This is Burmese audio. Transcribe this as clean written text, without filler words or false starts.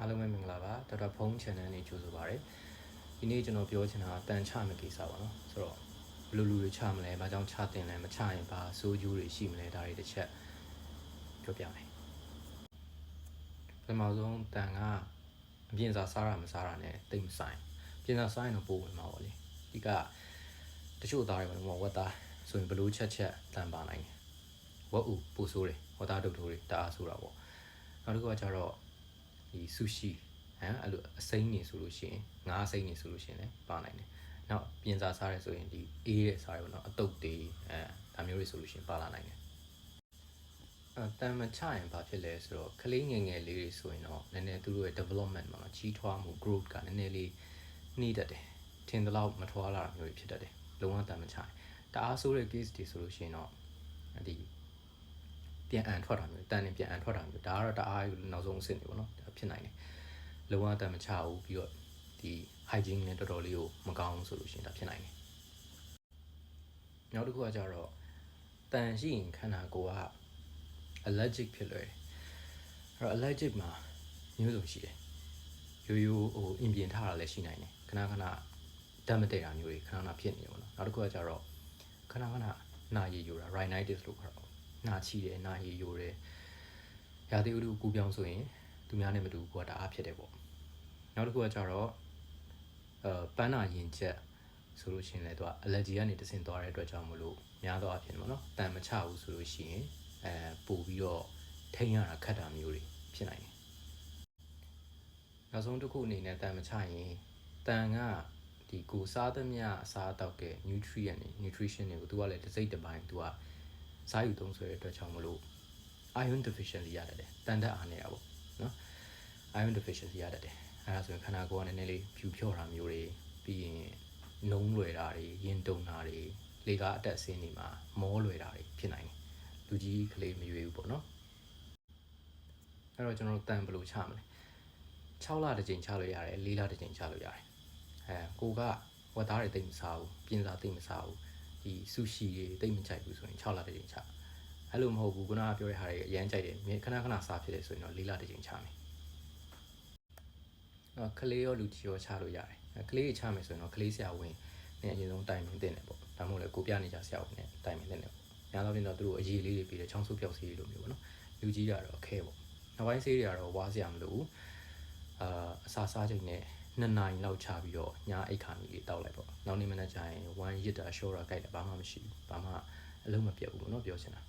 အားလုံးပဲမင်္ဂလာပါဒေါက်တာဖုန်း channel နဲ့ကြိုဆိုပါရစေဒီနေ့ကျွန်တော်ပြောချင်တာတန်ချမယ့်ကိစ္စပါနော်ဆိုတော့ဘယ်လိုလူတွေချမလဲဘာကြောင့်ချတင်လဲမချရင်ဘာဆိုးကျိုးတွေရှိမလဲဒါတွေတစ်ချက်ပြောပြမယ်ပထမဆုံးတန်ကအပြင်စာစားတာမစားတာနဲ့တိတ်မဆိုင်ပြင်စာစားရင်တော့ပိုဝင်မှာပေါ့လေဒီကတချို့သားတွေပေါ့ဝက်သားဆိုရင်ဘလို့ချက်တန်ပါနိုင်တယ်ဝက်ဥပိုဆိုးတယ်ဝက်သားတုပ်ထိုးတွေတအားဆိုးတာပေါ့နောက်တစ်ခုကကျတော့ဒီဆူရှီအဲ့လိုအစိမ်းနေဆိုလို့ရှိရင်ငါးအစိမ်းနေဆိုလို့ရှိရင်လည်းပါနိုင်တယ်။နောက်ပြင်စာစားရဲဆိုရင်ဒီအေးရဲ့စားရဲပေါ့နော်အတုပ်တွေဒါမျိုးတွေဆိုလို့ရှိရင်ပါလာနိုင်တယ်။တန်မချရင်ဘာဖြစ်လဲဆိုတော့ကလေးငယ်ငယ်လေးတွေဆိုရင်တော့နည်းနည်းသူတို့ရဲ့ development မှာကြီးထွားမှု growth ကနည်းနည်းလေးနှီးတတ်တယ်။ထင်သလောက်မထွားလာတာမျိုးတွေဖြစ်တတ်တယ်။လုံးဝတန်မချရင်တအားဆိုးတဲ့ case တွေဆိုလို့ရှိရင်တော့ဒီပြန်အန်ထွက်တာမျိုးတန်နေပြန်အန်ထွက်တာမျိုးဒါကတော့တအားနောက်ဆုံးအဆင့်တွေပေါ့နော်ဖြစ်နိုင်တယ်လုံးဝတန်မချဘူးပြီးတော့ဒီ hygiene နဲ့တော်တော်လေးကိုမကောင်းဆိုလို့ရှိရင်ဒါဖြစ်နိုင်တယ်နောက်တစ်ခုကကြတော့တန်ရှိရင်ခန္ဓာကိုယ်က allergic ဖြစ်လွယ်တယ်အဲ့တော့ allergic မှာမျိုးစုံရှိတယ်ရိုးရိုးဟိုအင်ပြင်ထားတာလည်းရှိနိုင်တယ်ခဏဓာတ်မတည့်တာမျိုးတွေခဏဖြစ်နေတယ်ပေါ့နော်နောက်တစ်ခုကကြတော့ခဏနာရည်ယိုတာ rhinitis လို့ခေါ်တာနာချီတယ်နာရည်ယိုတယ်ရာသီဥတုကူးပြောင်းဆိုရင်သူများနဲ့မတူဘူးကတအားဖြစ်တယ်ပေါ့နောက်တစ်ခုကကြတော့ပန်းနာရင်ချက်ဆိုလို့ရှိရင်လည်းသူက allergy ကနေတဆင့်သွားတဲ့အတွက်ကြောင့်မလို့များသောအားဖြင့်ပေါ့နော်တန်မချဘူးဆိုလို့ရှိရင်ပို့ပြီးတော့ထိန်းရတာခက်တာမျိုးတွေဖြစ်နိုင်တယ်နောက်ဆုံးတစ်ခုအနေနဲ့တန်မချရင်တန်ကဒီကိုစားသမျှအစားအသောက်ရဲ့ nutrition တွေကိုသူကလည်းတစ်စိတ်တစ်ပိုင်းသူကစားယူသုံးစွဲတဲ့အတွက်ကြောင့်မလို့ iron deficiency ရတတ်တယ်တန်တက်အားနေတာပေါ့နော် iron deficiency ရတတ်တယ်အဲဒါဆိုရင်ခန္ဓာကိုယ်ကနည်းနည်းလေးဖြူဖြော့တာမျိုးတွေပြီးရင်နှုံးလွယ်တာတွေရင်တုန်တာတွေလေကားအတက်အဆင်းတွေမှာမောလွယ်တာတွေဖြစ်နိုင်တယ်လူကြီးကလေးမရွေးဘူးပေါ့နော်အဲ့တော့ကျွန်တော်တို့တန်ဘယ်လိုချမလဲ6လတစ်ကြိမ်ချလို့ရတယ်4လတစ်ကြိမ်ချလို့ရတယ်ကိုကဝက်သားတွေတိတ်မစားဘူးပြင်စာတိတ်မစားဘူးဒီဆူရှီတွေတိတ်မကြိုက်ဘူးဆိုရင်6လတစ်ကြိမ်ချအဲ့လိုမဟုတ်ဘူးခုနကပြောတဲ့ဟာတွေအရန်ကြိုက်တယ်ခဏစားဖြစ်တယ်ဆိုရင်တော့4လတစ်ကြိမ်ချမယ်ကလေးရောလူကြီးရောချလို့ရတယ်ကလေးချမယ်ဆိုရင်တော့ကလေးဆရာဝန်နဲ့အရင်ဆုံးတိုင်ပင်တင်တယ်ပေါ့ဒါမှမဟုတ်လေကိုပြနေကြဆရာဝန်နဲ့တိုင်ပင်တင်တယ်ပေါ့ညာတော့ပြင်တော့သူတို့အရေးလေးတွေပြီးတယ်ချောင်းဆုပ်ပျောက်ဆေးလိုမျိုးပေါ့နော်လူကြီးကတော့အခဲပေါ့နောက်ပိုင်းဆေးတွေကတော့ဝါးစရာမလိုဘူးအစာစားချိန်နဲ့2နာရီလောက်ချပြီးတော့ညာအိတ်ခါမီလေးတောက်လိုက်ပေါ့နောက်နေ့မနေ့ကျရင်1ရစ်တာရှော့တာကြိုက်တယ်ဘာမှမရှိဘူးဘာမှအလုံးမပြတ်ဘူးပေါ့နော်ပြောချင်တာ